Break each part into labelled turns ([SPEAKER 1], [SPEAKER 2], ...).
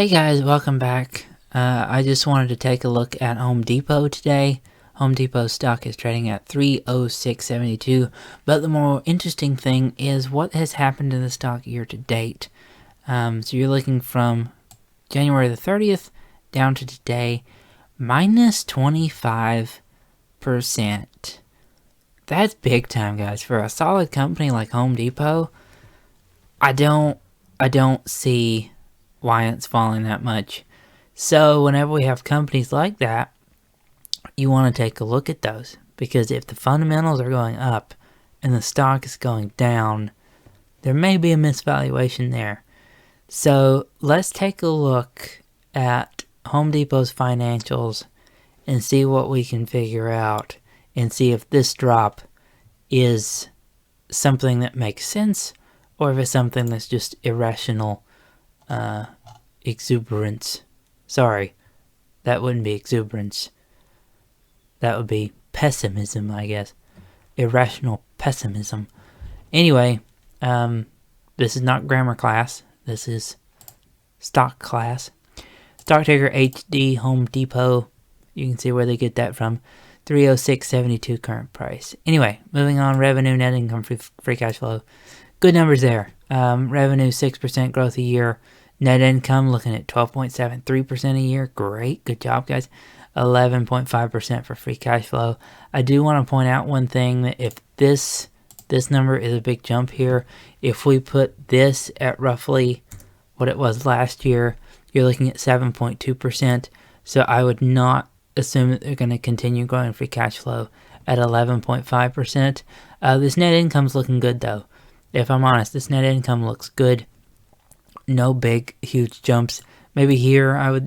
[SPEAKER 1] Hey guys, welcome back. I just wanted to take a look at Home Depot today. Home Depot stock is trading at 306.72, but the more interesting thing is what has happened to the stock year to date. So you're looking from January the 30th down to today, minus 25%. That's big time, guys. For a solid company like Home Depot, I don't see why it's falling that much. So whenever we have companies like that, you want to take a look at those, because if the fundamentals are going up and the stock is going down, there may be a misvaluation there. So let's take a look at Home Depot's financials and see what we can figure out, and see if this drop is something that makes sense or if it's something that's just irrational exuberance. Sorry, that wouldn't be exuberance. That would be pessimism, I guess. Irrational pessimism. Anyway, this is not grammar class. This is stock class. Stock ticker HD, Home Depot. You can see where they get that from. 306.72 current price. Anyway, moving on. Revenue, net income, free cash flow. Good numbers there. Revenue, 6% growth a year. Net income looking at 12.73% a year. Great. Good job, guys. 11.5% for free cash flow. I do want to point out one thing, that if this number is a big jump here, if we put this at roughly what it was last year, you're looking at 7.2%. So I would not assume that they're going to continue growing free cash flow at 11.5%. This net income's looking good, though. If I'm honest, this net income looks good. No big, huge jumps. Maybe here,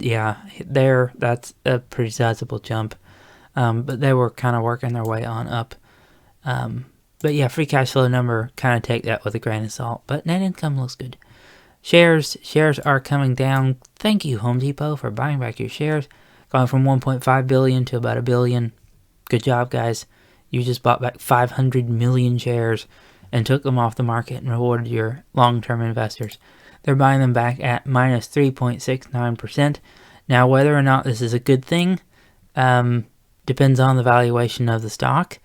[SPEAKER 1] there, that's a pretty sizable jump. But they were kind of working their way on up. But yeah, free cash flow number, kind of take that with a grain of salt. But net income looks good. Shares are coming down. Thank you, Home Depot, for buying back your shares. Going from 1.5 billion to about $1 billion. Good job, guys. You just bought back 500 million shares and took them off the market and rewarded your long-term investors. They're buying them back at minus 3.69%. Now, whether or not this is a good thing depends on the valuation of the stock.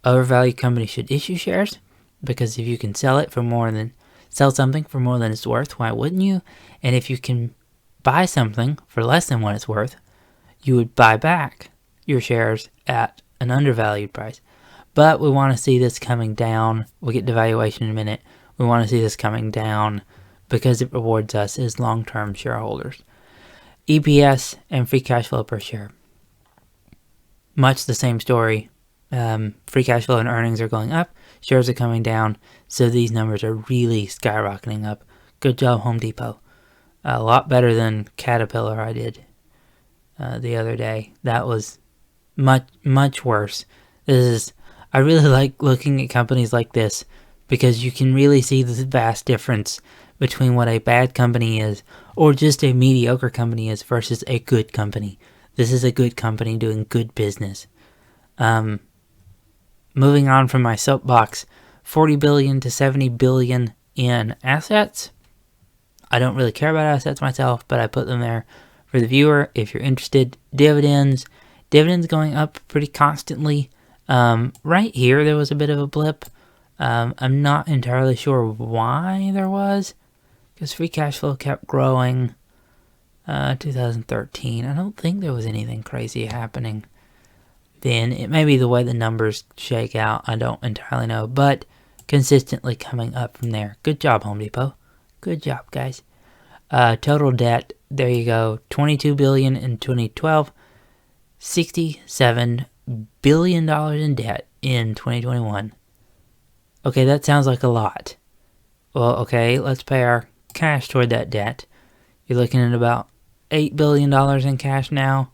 [SPEAKER 1] Overvalued companies should issue shares, because if you can sell something for more than it's worth, why wouldn't you? And if you can buy something for less than what it's worth, you would buy back your shares at an undervalued price. But we want to see this coming down. We'll get to valuation in a minute. We want to see this coming down because it rewards us as long-term shareholders. EPS and free cash flow per share. Much the same story. Free cash flow and earnings are going up. Shares are coming down. So these numbers are really skyrocketing up. Good job, Home Depot. A lot better than Caterpillar I did the other day. That was much worse. I really like looking at companies like this, because you can really see the vast difference between what a bad company is, or just a mediocre company is, versus a good company. This is a good company doing good business. Moving on from my soapbox, 40 billion to 70 billion in assets. I don't really care about assets myself, but I put them there for the viewer if you're interested. Dividends going up pretty constantly. Right here there was a bit of a blip. I'm not entirely sure why there was, because free cash flow kept growing. 2013, I don't think there was anything crazy happening then. It may be the way the numbers shake out, I don't entirely know, but consistently coming up from there. Good job, Home Depot. Good job, guys. Total debt, there you go, 22 billion in 2012, 67 billion dollars in debt in 2021. Okay, that sounds like a lot. Well, okay, let's pay our cash toward that debt. You're looking at about $8 billion in cash now.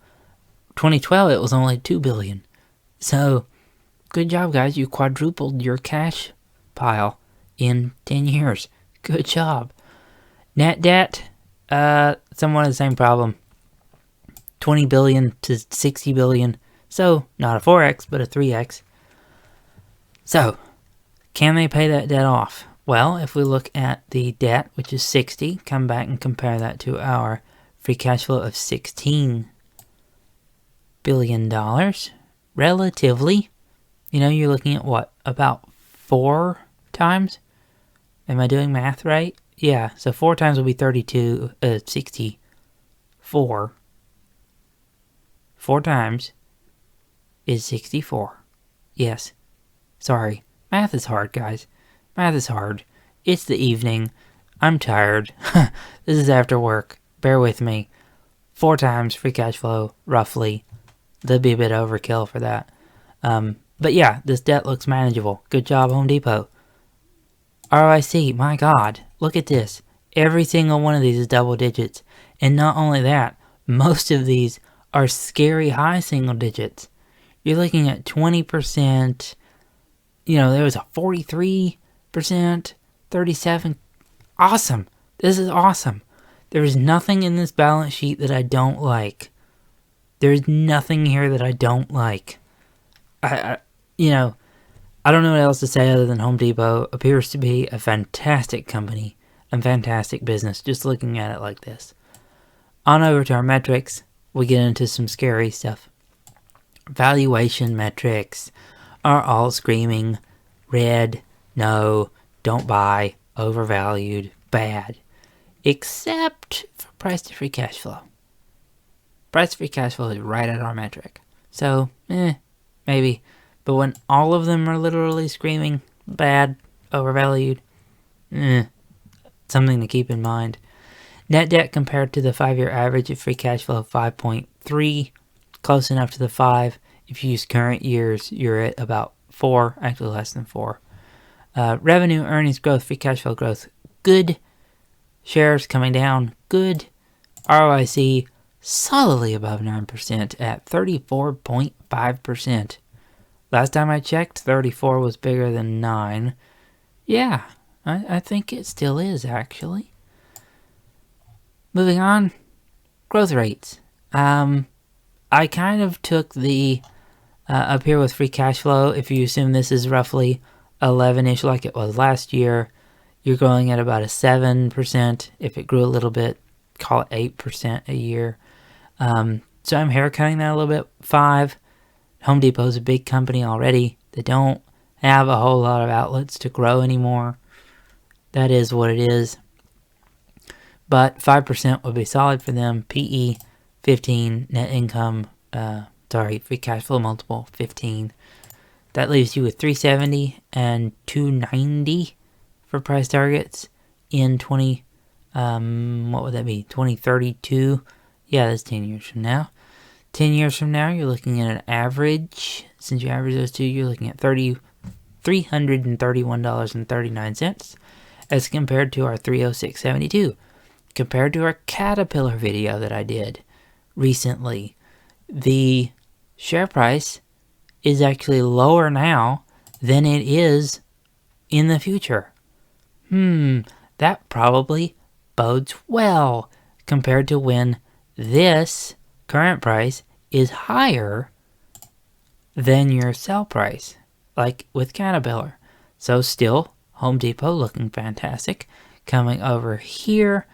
[SPEAKER 1] 2012, it was only $2 billion. So, good job, guys. You quadrupled your cash pile in 10 years. Good job. Net debt, somewhat the same problem. 20 billion to 60 billion. So, not a 4x, but a 3x. So, can they pay that debt off? Well, if we look at the debt, which is 60, come back and compare that to our free cash flow of $16 billion. Relatively, you're looking at what, about 4 times? Am I doing math right? Yeah, so 4 times will be 64. 4 times is 64. Yes. Sorry. Math is hard, guys. Math is hard. It's the evening. I'm tired. This is after work. Bear with me. 4 times free cash flow, roughly. That'd be a bit overkill for that. But yeah, this debt looks manageable. Good job, Home Depot. ROIC, my God. Look at this. Every single one of these is double digits. And not only that, most of these are scary high single digits. You're looking at 20%. There was a 43%, 37%. Awesome. This is awesome. There is nothing in this balance sheet that I don't like. There's nothing here that I don't like. I don't know what else to say other than Home Depot appears to be a fantastic company and fantastic business, just looking at it like this. On over to our metrics, we get into some scary stuff. Valuation metrics are all screaming red, no, don't buy, overvalued, bad. Except for price to free cash flow. Price to free cash flow is right at our metric. So, maybe. But when all of them are literally screaming bad, overvalued, something to keep in mind. Net debt compared to the 5-year average of free cash flow of 5.3, close enough to the 5. If you use current years, you're at about 4, actually less than 4. Revenue, earnings growth, free cash flow growth, good. Shares coming down, good. ROIC, solidly above 9% at 34.5%. Last time I checked, 34 was bigger than 9. Yeah, I think it still is, actually. Moving on, growth rates. I kind of took the, up here with free cash flow, if you assume this is roughly 11-ish like it was last year, you're growing at about a 7%. If it grew a little bit, call it 8% a year. So I'm haircutting that a little bit, 5. Home Depot's a big company already. They don't have a whole lot of outlets to grow anymore. That is what it is. But 5% would be solid for them. PE, 15. Net income, free cash flow multiple, 15. That leaves you with 370 and 290 for price targets in 2032? Yeah, that's 10 years from now. 10 years from now, you're looking at an average. Since you average those two, you're looking at $331.39 as compared to our 306.72. Compared to our Caterpillar video that I did recently, the share price is actually lower now than it is in the future. That probably bodes well compared to when this current price is higher than your sell price, like with Caterpillar. So still, Home Depot looking fantastic. Coming over here,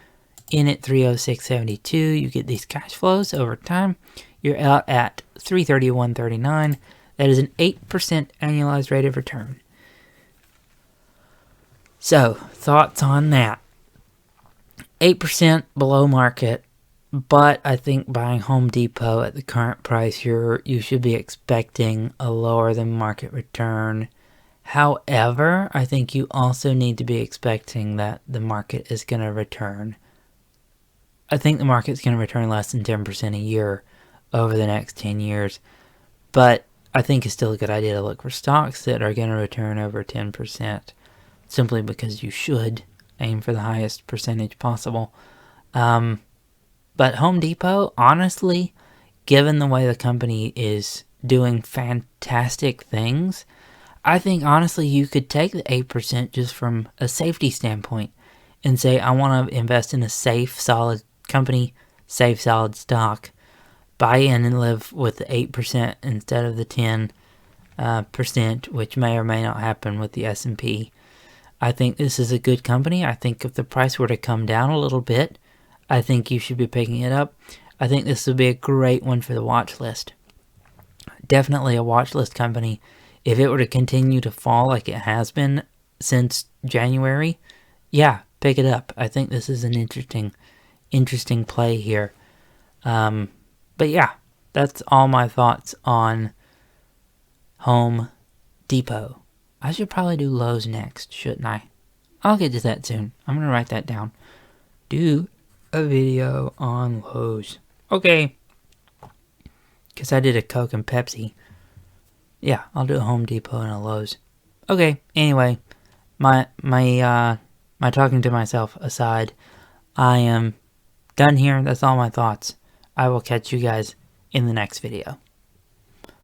[SPEAKER 1] in at 306.72, you get these cash flows over time. You're out at 331.39. That is an 8% annualized rate of return. So, thoughts on that? 8% below market, but I think buying Home Depot at the current price, you should be expecting a lower than market return. However, I think you also need to be expecting that the market is going to return. I think the market's going to return less than 10% a year over the next 10 years, but I think it's still a good idea to look for stocks that are going to return over 10%, simply because you should aim for the highest percentage possible. But Home Depot, honestly, given the way the company is doing fantastic things, I think honestly you could take the 8% just from a safety standpoint and say, I want to invest in a safe, solid company, safe, solid stock, buy in and live with the 8% instead of the 10%, which may or may not happen with the S&P. I think this is a good company. I think if the price were to come down a little bit, I think you should be picking it up. I think this would be a great one for the watch list. Definitely a watch list company. If it were to continue to fall like it has been since January, yeah, pick it up. I think this is an interesting play here. But yeah, that's all my thoughts on Home Depot. I should probably do Lowe's next, shouldn't I? I'll get to that soon. I'm going to write that down. Do a video on Lowe's. Okay. Because I did a Coke and Pepsi. Yeah, I'll do a Home Depot and a Lowe's. Okay, anyway, my talking to myself aside, I am done here. That's all my thoughts. I will catch you guys in the next video.